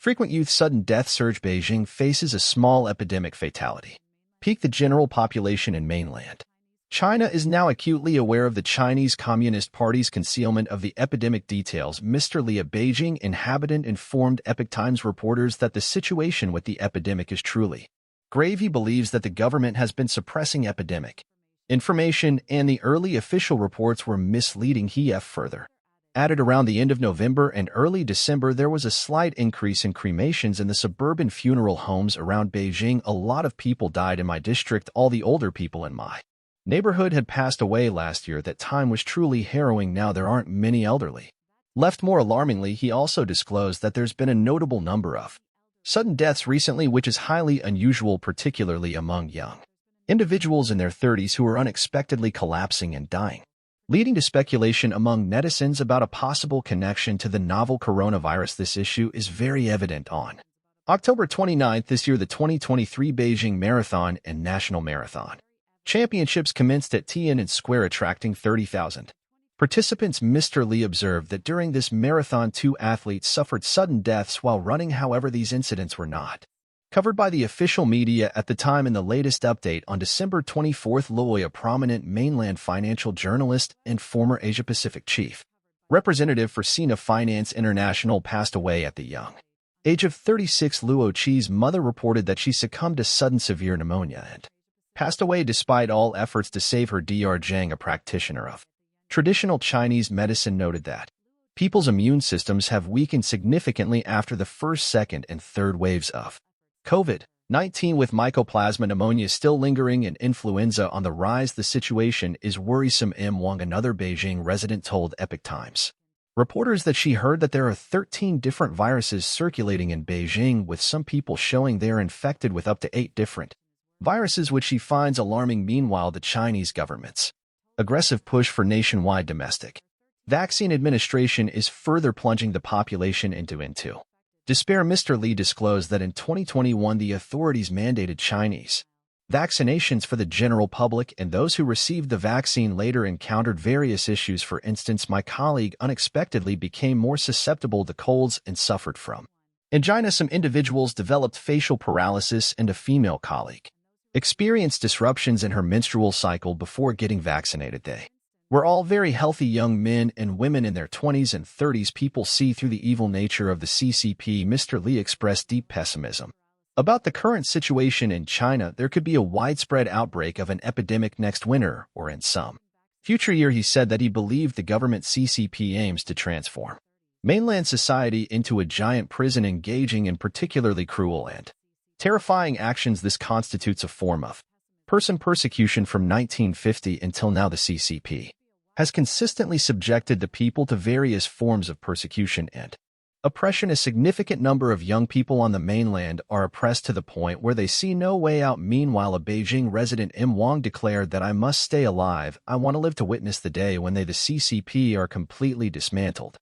Frequent youth sudden death surge. Beijing faces a small epidemic fatality. Peak the general population in mainland. China is now acutely aware of the Chinese Communist Party's concealment of the epidemic details. Mr. Li, a Beijing inhabitant, informed Epoch Times reporters that the situation with the epidemic is truly grave. He believes that the government has been suppressing epidemic information and the early official reports were misleading. He further added around the end of November and early December there was a slight increase in cremations in the suburban funeral homes around Beijing. A lot of people died in my district. All the older people in my neighborhood had passed away last year. That time was truly harrowing. Now there aren't many elderly left. More alarmingly, he also disclosed that there's been a notable number of sudden deaths recently, which is highly unusual, particularly among young individuals in their 30s who are unexpectedly collapsing and dying, leading to speculation among netizens about a possible connection to the novel coronavirus. This issue is very evident on October 29th this year. The 2023 Beijing Marathon and National Marathon Championships commenced at Tiananmen Square, attracting 30,000 participants. Mr. Li observed that during this marathon, 2 athletes suffered sudden deaths while running. However, these incidents were not covered by the official media at the time. In the latest update on December 24th, Loy, a prominent mainland financial journalist and former Asia-Pacific chief representative for Sina Finance International, passed away at the young age of 36. Luo Qi's mother reported that she succumbed to sudden severe pneumonia and passed away despite all efforts to save her. Dr. Zhang, a practitioner of traditional Chinese medicine, noted that people's immune systems have weakened significantly after the first, second, and third waves of COVID-19, with mycoplasma pneumonia still lingering and influenza on the rise. The situation is worrisome. Wang, another Beijing resident, told Epoch Times reporters that she heard that there are 13 different viruses circulating in Beijing, with some people showing they are infected with up to 8 different viruses, which she finds alarming. Meanwhile, the Chinese government's aggressive push for nationwide domestic vaccine administration is further plunging the population into despair. Mr. Li disclosed that in 2021 the authorities mandated Chinese vaccinations for the general public, and those who received the vaccine later encountered various issues. For instance, my colleague unexpectedly became more susceptible to colds and suffered from angina. Some individuals developed facial paralysis, and a female colleague experienced disruptions in her menstrual cycle before getting vaccinated. They were all very healthy young men and women in their 20s and 30s. People see through the evil nature of the CCP. Mr. Li expressed deep pessimism about the current situation in China. There could be a widespread outbreak of an epidemic next winter or in some future year. He said that he believed the government CCP aims to transform mainland society into a giant prison, engaging in particularly cruel and terrifying actions. This constitutes a form of person persecution from 1950 until now. The CCP has consistently subjected the people to various forms of persecution and oppression. A significant number of young people on the mainland are oppressed to the point where they see no way out. Meanwhile, a Beijing resident, Wang, declared that I must stay alive. I want to live to witness the day when the CCP are completely dismantled.